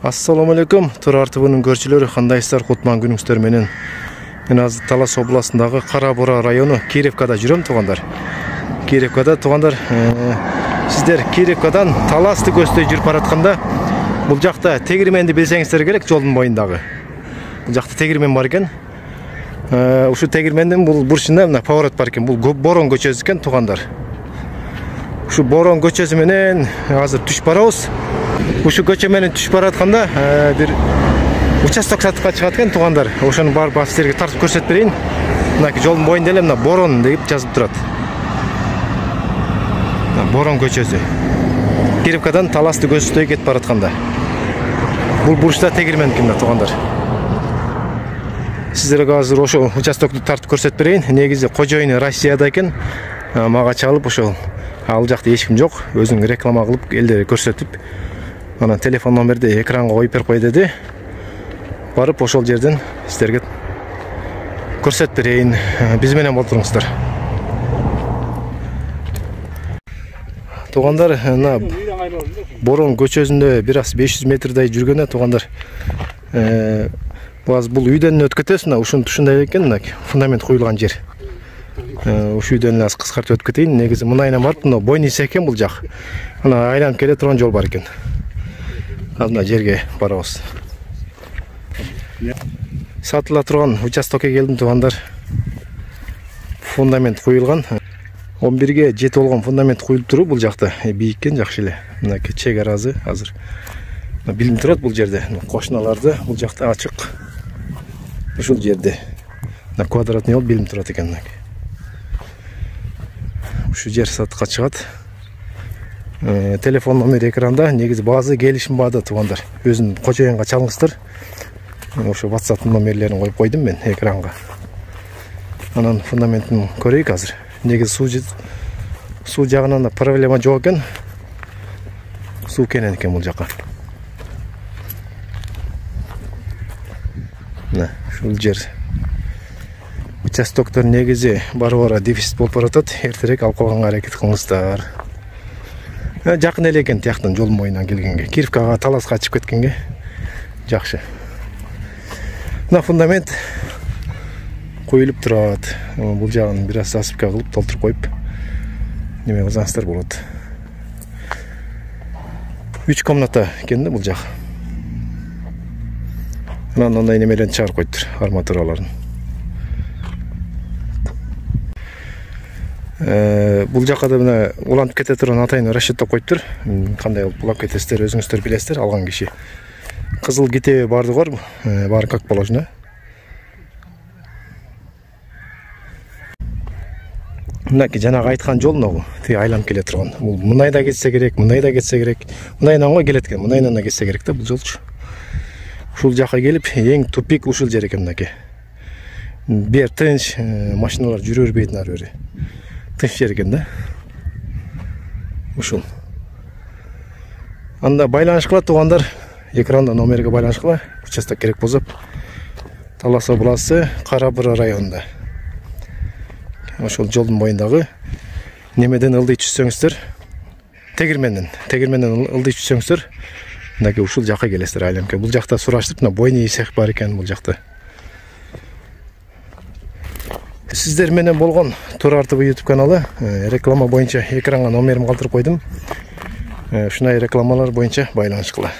Assalamu alaikum, Тұрар ТВ-нің көршілері, қандайсыздар, құтман күніңіздер менен. Мен азыр Талас обласындағы Қарабура районы Киевкада жүрем, туғандар. Киевкада, туғандар, сіздер Киевкадан Таласты көстэй жүріп баратқанда, бұл жақта тегірменді білсеңіздер керек, жолдың бойындағы. Бұл жақта тегірмен бар екен. Ушу тегірмендің бұл бұрышында мына поворот бар екен. Бұл Борон көчөсү екен, туғандар. Ушу Борон көчөсү менен азыр түш барабыз. Ушу көчө менен түшүп баратканда бир участок сатыкка чыгат экен, тугандар. Ошону барып силерге тартып көрсөтүп берейин. Мынакей жолдун боюнда эле мына Борон деп жазып турат. Борон көчөсү. Киевкадан Таласты көчөсүнө кетип баратканда. Бул бурчта тегирмен экен, тугандар. Сиздерге азыр ошол участокту тартып көрсөтүп берейин. Негизи кожоюну Россияда экен. Мага чалып ошол ал жакта эч ким жок. Өзүң реклама кылып элдерге көрсөтүп, ана телефон номерди экранга коюп берип кой деди. Барып ошол жерден сиздерге көрсөтүп берейин. Биз менен болуңуздар. Тугандар, мына Борон көчөсүндө бир аз 500 метрдей жүргөндө, тугандар, бул үйдөн өткөтөсүн, ушун тушундай экен, фундамент куюлган жер. Ушу үйдөн аз кыскартып өтүп кетейин. Негизи мынайынан барып, мына Бойница экен бул жак. Ана айланып келе турган жол бар экен. Мына жерге барабыз. Сатыла турган участокке келдим, тугандар. Фундамент куюлган. 11ге жетип болгон фундамент куюлуп туруп, бул жакта бийиккен, жакшы эле. Мына чек аразы азыр билинип турат бул жерде. Кошуналарды бул жакта ачык. Ушул жерде мына квадратный жол билинип турат экен. Ушу жер сатыкка чыгат. Телефон номер экранда. Негизи баазы келишим баада, тугандар. Өзүн кожоюнга чалыңыздар. Ошо WhatsApp номерлерин коюп койдум мен экранга. Анан фундаментин көрөйүк азыр. Негизи суу жагынан да проблема жок экен. Суу кенен экен бул жака. Мына ушул жер. Участоктор негизи бара-бара дефицит болуп баратат. Эртерээк алып койгонго аракет кылыңыздар. Жакын эле экен тияктан жолдун боюнан келгенге. Киевкага, Таласка чыгып кеткенге жакшы. Мына фундамент коюлуп турат. Бул жагын бир аз засыпка кылып толтуруп коюп неме кылсаңыздар болот. 3 комната экен да бул жак. Анан андай немелерин чыгарып коюптур, арматураларын. Бул жакка да мына улантып кете турган атайын расчеттеп коюптур. Кандай болуп улап кетесиздер, өзүңүздөр билесиздер, алган киши. Кызыл ките барды бар, баары как положено. Мынакей жанагы айткан жол могу, тиги айланып келе турган. Бул мындайда кетсе керек, мындайда кетсе керек. Мындайдан го келет экен, мындайдан да кетсе керек да бул жолчу. Ушул жакка келип, эң тупик ушул жер экен мынакей. Бер тынч, машиналар жүрө бербейт ары бери. Тынч жер экен да. Ушул. Анда байланыш кылат, тугандар. Экранда номерге байланыш кыла. Участок керек болсо. Талас областы, Карабура районунда. Ошол жолдун боюндагы немеден ылдый түшсөңүздөр, тегирменден ылдый түшсөңүздөр, мынакей ушул жакка келесиздер айланып. Бул жакта сураштырып, мына Бойница бар экен бул жакта. Сиздер менен болгон Тұрар ТВ YouTube каналы, реклама боюнча экранга номерим калтырып койдум. Ушундай рекламалар боюнча байланыш кыла.